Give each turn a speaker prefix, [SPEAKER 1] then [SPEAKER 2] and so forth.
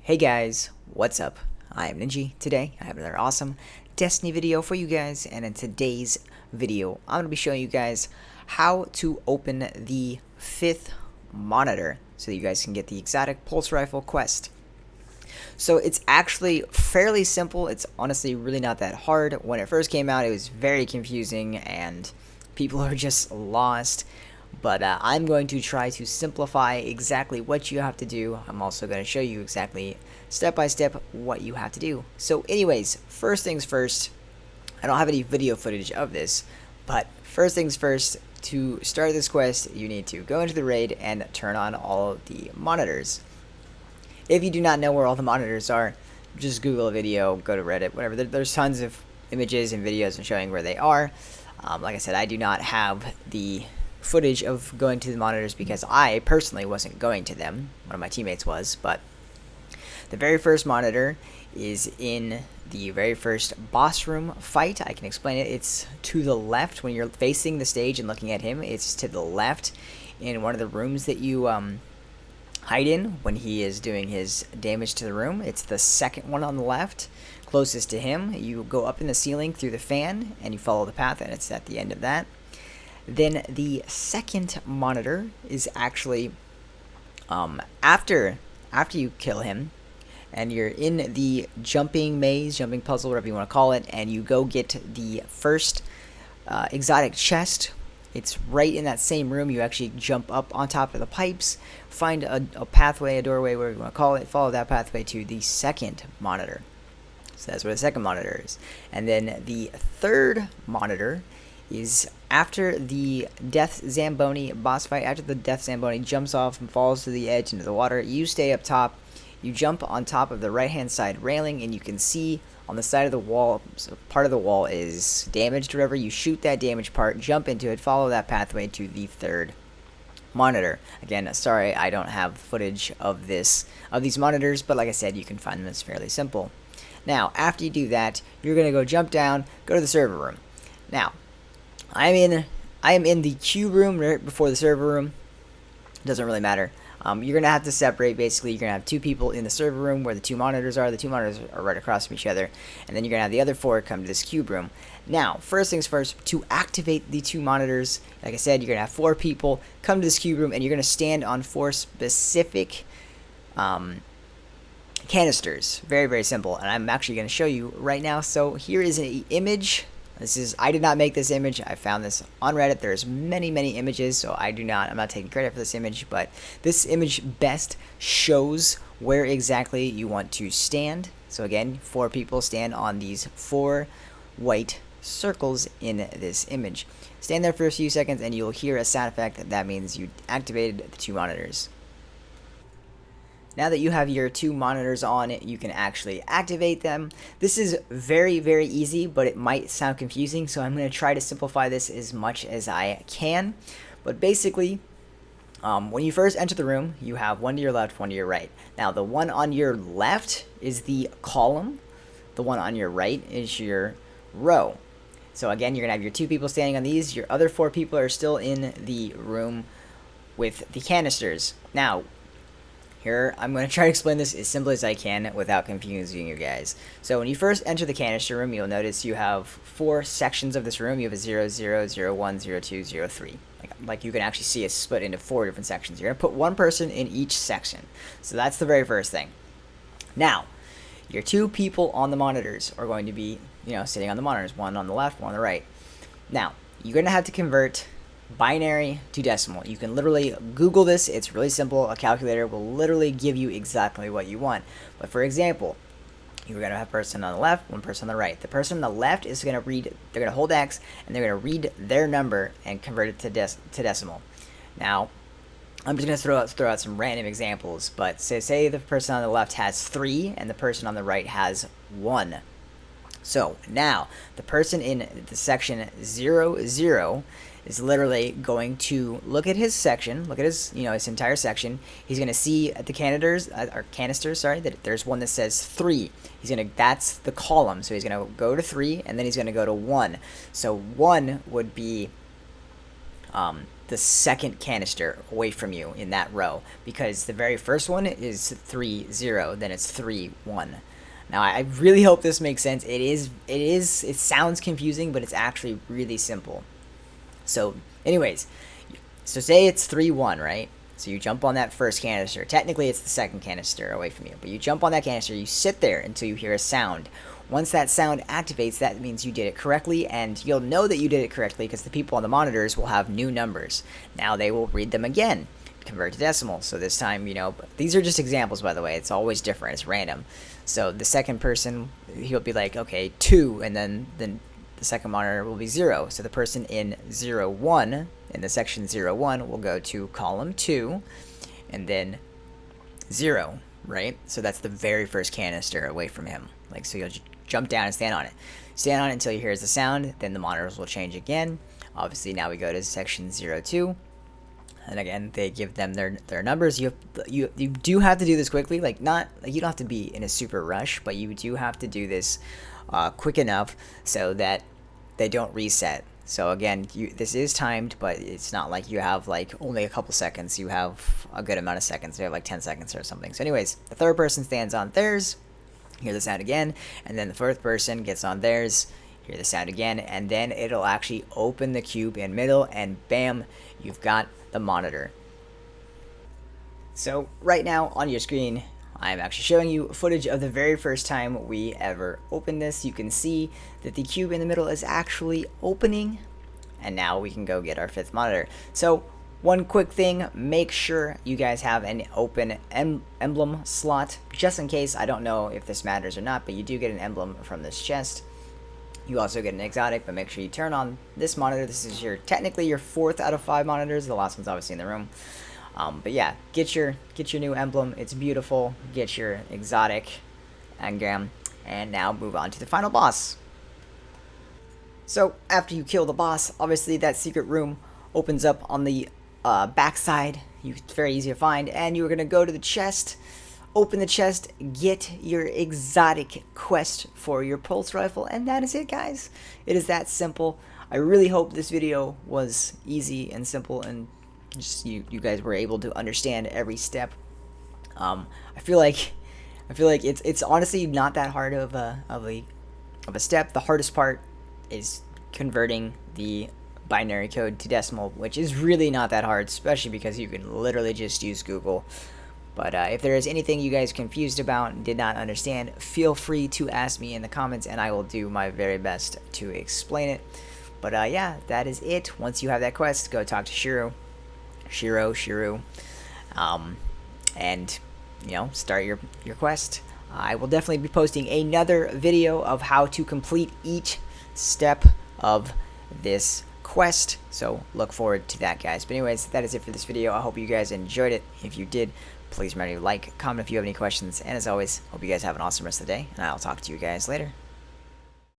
[SPEAKER 1] Hey guys, what's up? I am Ninji. Today I have another awesome Destiny video for you guys, and in today's video I'm going to be showing you guys how to open the 5th monitor so that you guys can get the exotic pulse rifle quest. So it's actually fairly simple. It's honestly really not that hard. When it first came out it was very confusing and people are just lost. But I'm going to try to simplify exactly what you have to do. I'm also going to show you exactly step by step what you have to do. So anyways, first things first, I don't have any video footage of this, but first things first, to start this quest, you need to go into the raid and turn on all of the monitors. If you do not know where all the monitors are, just Google a video, go to Reddit, whatever. There's tons of images and videos and showing where they are. Like I said, I do not have the footage of going to the monitors because I personally wasn't going to them. One of my teammates was, but the very first monitor is in the very first boss room fight. I can explain it. It's to the left when you're facing the stage and looking at him. It's to the left in one of the rooms that you hide in when he is doing his damage to the room. It's the second one on the left, closest to him. You go up in the ceiling through the fan and you follow the path, and it's at the end of that. Then the second monitor is actually after you kill him, and you're in the jumping maze, jumping puzzle, whatever you want to call it, and you go get the first exotic chest. It's right in that same room. You actually jump up on top of the pipes, find a pathway, a doorway, whatever you want to call it, follow that pathway to the second monitor. So that's where the second monitor is. And then the third monitor is after the Death Zamboni boss fight. After the Death Zamboni jumps off and falls to the edge into the water, you stay up top. You jump on top of the right hand side railing, and you can see on the side of the wall, so part of the wall is damaged or whatever. You shoot that damaged part, jump into it, follow that pathway to the third monitor. Again, sorry I don't have footage of these monitors, but like I said, you can find them. It's fairly simple. Now after you do that, you're gonna go jump down, go to the server room. Now I am in the queue room right before the server room. Doesn't really matter. You're gonna have to separate. Basically, you're gonna have two people in the server room where the two monitors are. The two monitors are right across from each other, and then you're gonna have the other four come to this cube room. Now, first things first, to activate the two monitors, like I said, you're gonna have four people come to this cube room, and you're gonna stand on four specific canisters. Very, very simple, and I'm actually gonna show you right now. So here is an image. I did not make this image. I found this on Reddit. There's many images, so I'm not taking credit for this image, but this image best shows where exactly you want to stand. So again, four people stand on these four white circles in this image. Stand there for a few seconds and you'll hear a sound effect. That means you activated the two monitors. Now that you have your two monitors on, you can actually activate them. This is very, very easy, but it might sound confusing, so I'm going to try to simplify this as much as I can. But basically, when you first enter the room, you have one to your left, one to your right. Now, the one on your left is the column. The one on your right is your row. So again, you're going to have your two people standing on these. Your other four people are still in the room with the canisters. Now, here, I'm going to try to explain this as simply as I can without confusing you guys. So when you first enter the canister room, you'll notice you have four sections of this room. You have a 0, 0, 0, 1, 0, 2, 0, 3. Like you can actually see it's split into four different sections. You're going to put one person in each section. So that's the very first thing. Now, your two people on the monitors are going to be, sitting on the monitors. One on the left, one on the right. Now, you're going to have to convert binary to decimal. You can literally Google this. It's really simple. A calculator will literally give you exactly what you want. But for example, you're going to have a person on the left, one person on the right. The person on the left is going to they're going to hold X, and they're going to read their number and convert it to decimal. Now, I'm just going to throw out some random examples, but say the person on the left has 3 and the person on the right has 1. So now the person in the section 0, 0 is literally going to look at his section, look at his, his entire section. He's going to see at the canisters, that there's one that says 3. That's the column. So he's going to go to 3, and then he's going to go to 1. So 1 would be the second canister away from you in that row, because the very first one is 3 0, then it's 3 1. Now I really hope this makes sense. It sounds confusing, but it's actually really simple. So anyways, so say it's 3 1, right? So you jump on that first canister. Technically it's the second canister away from you, but you jump on that canister, you sit there until you hear a sound. Once that sound activates, that means you did it correctly, and you'll know that you did it correctly because the people on the monitors will have new numbers. Now they will read them again, convert to decimal. So this time, these are just examples, by the way. It's always different. It's random. So the second person, he'll be like, okay, 2, and then the second monitor will be 0. So the person in 0 1, in the section 0 1, will go to column 2, and then 0, right? So that's the very first canister away from him. Like, so you'll jump down and stand on it. Stand on it until you hear the sound, then the monitors will change again. Obviously, now we go to section 0 2. And again, they give them their numbers. You do have to do this quickly. You don't have to be in a super rush, but you do have to do this quick enough so that they don't reset. So again, this is timed, but it's not like you have only a couple seconds. You have a good amount of seconds. You have 10 seconds or something. So anyways, the third person stands on theirs, hear the sound again, and then the fourth person gets on theirs, hear the sound again, and then it'll actually open the cube in middle, and bam, you've got the monitor. So right now on your screen, I'm actually showing you footage of the very first time we ever opened this. You can see that the cube in the middle is actually opening, and now we can go get our 5th monitor. So one quick thing, make sure you guys have an open emblem slot, just in case. I don't know if this matters or not, but you do get an emblem from this chest. You also get an exotic, but make sure you turn on this monitor. This is technically your 4th out of 5 monitors. The last one's obviously in the room. But yeah, get your new emblem. It's beautiful. Get your exotic engram, and now move on to the final boss. So after you kill the boss, obviously that secret room opens up on the backside. It's very easy to find, and you're gonna go to the chest. Open the chest, get your exotic quest for your pulse rifle, and that is it, guys. It is that simple. I really hope this video was easy and simple, and just you guys were able to understand every step. I feel like it's honestly not that hard of a step. The hardest part is converting the binary code to decimal, which is really not that hard, especially because you can literally just use Google. But if there is anything you guys confused about and did not understand, feel free to ask me in the comments, and I will do my very best to explain it. But yeah, that is it. Once you have that quest, go talk to Shiro, and start your quest. I will definitely be posting another video of how to complete each step of this quest, so look forward to that, guys. But anyways, that is it for this video. I hope you guys enjoyed it. If you did, please remember to like, comment if you have any questions, and as always, hope you guys have an awesome rest of the day, and I'll talk to you guys later.